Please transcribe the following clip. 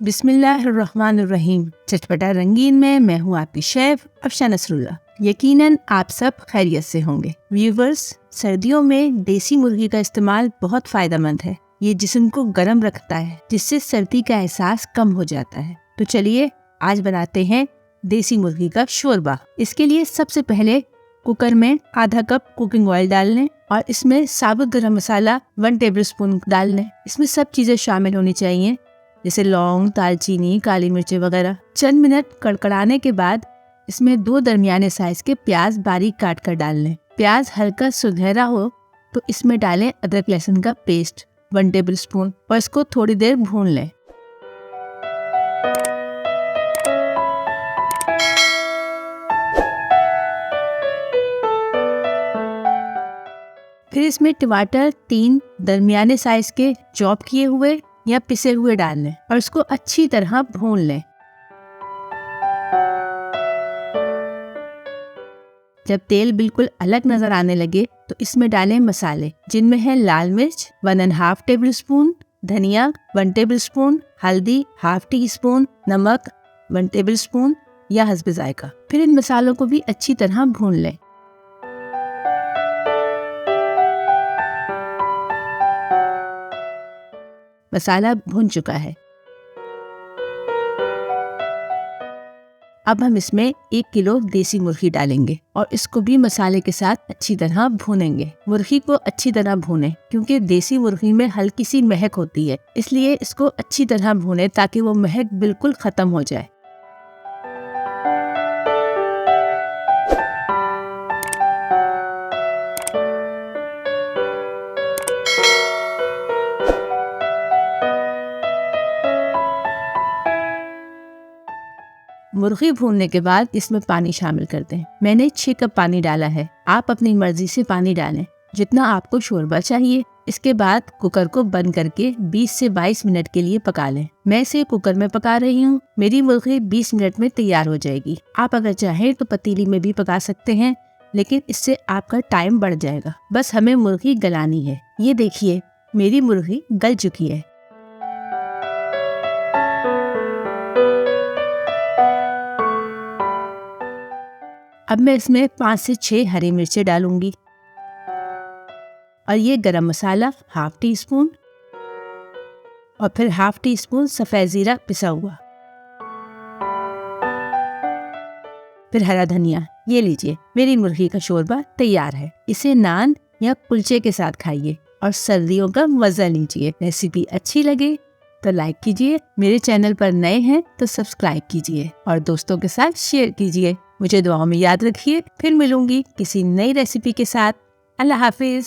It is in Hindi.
बिस्मिल्लाहिर्रहमानिर्रहीम। चटपटा रंगीन में मैं हूँ आपकी शेफ अफशा नसरुल्लाह। यकीनन आप सब खैरियत से होंगे। व्यूवर्स, सर्दियों में देसी मुर्गी का इस्तेमाल बहुत फायदेमंद है। ये जिस्म को गर्म रखता है, जिससे सर्दी का एहसास कम हो जाता है। तो चलिए आज बनाते हैं देसी मुर्गी का शोरबा। इसके लिए सबसे पहले कुकर में आधा कप कुकिंग ऑयल डाल लें और इसमें साबुत गरम मसाला 1 टेबलस्पून डाल लें। इसमें सब चीजें शामिल होनी चाहिए, जैसे लौंग, दालचीनी, काली मिर्च वगैरह। चंद मिनट कड़कड़ाने के बाद इसमें 2 दरमियाने साइज के प्याज बारीक काट कर डाल लें। प्याज हल्का सुनहरा हो तो इसमें डालें अदरक लहसुन का पेस्ट 1 टेबलस्पून और इसको थोड़ी देर भून लें। फिर इसमें टमाटर 3 दरमियाने साइज के चॉप किए हुए या पिसे हुए डाल लें और इसको अच्छी तरह भून लें। जब तेल बिल्कुल अलग नजर आने लगे तो इसमें डालें मसाले, जिनमें है लाल मिर्च 1.5 टेबलस्पून, धनिया 1 टेबलस्पून, हल्दी ½ टीस्पून, नमक 1 टेबलस्पून या हस्बे जायका। फिर इन मसालों को भी अच्छी तरह भून लें। मसाला भुन चुका है। अब हम इसमें 1 किलो देसी मुर्गी डालेंगे और इसको भी मसाले के साथ अच्छी तरह भूनेंगे। मुर्गी को अच्छी तरह भूनें, क्योंकि देसी मुर्गी में हल्की सी महक होती है, इसलिए इसको अच्छी तरह भूनें ताकि वो महक बिल्कुल खत्म हो जाए। मुर्गी भूनने के बाद इसमें पानी शामिल कर दें। मैंने 6 कप पानी डाला है। आप अपनी मर्जी से पानी डालें, जितना आपको शोरबा चाहिए। इसके बाद कुकर को बंद करके 20 से 22 मिनट के लिए पका लें। मैं इसे कुकर में पका रही हूँ। मेरी मुर्गी 20 मिनट में तैयार हो जाएगी। आप अगर चाहें तो पतीली में भी पका सकते हैं, लेकिन इससे आपका टाइम बढ़ जाएगा। बस हमें मुर्गी गलानी है। ये देखिए, मेरी मुर्गी गल चुकी है। अब मैं इसमें 5 से 6 हरी मिर्चें डालूंगी और ये गरम मसाला ½ टीस्पून और फिर ½ टीस्पून सफ़ेद ज़ीरा पिसा हुआ, फिर हरा धनिया। ये लीजिए, मेरी मुर्गी का शोरबा तैयार है। इसे नान या कुलचे के साथ खाइए और सर्दियों का मज़ा लीजिए। रेसिपी अच्छी लगे तो लाइक कीजिए, मेरे चैनल पर नए हैं तो सब्सक्राइब कीजिए और दोस्तों के साथ शेयर कीजिए। मुझे दुआओं में याद रखिए। फिर मिलूंगी किसी नई रेसिपी के साथ। अल्लाह हाफिज।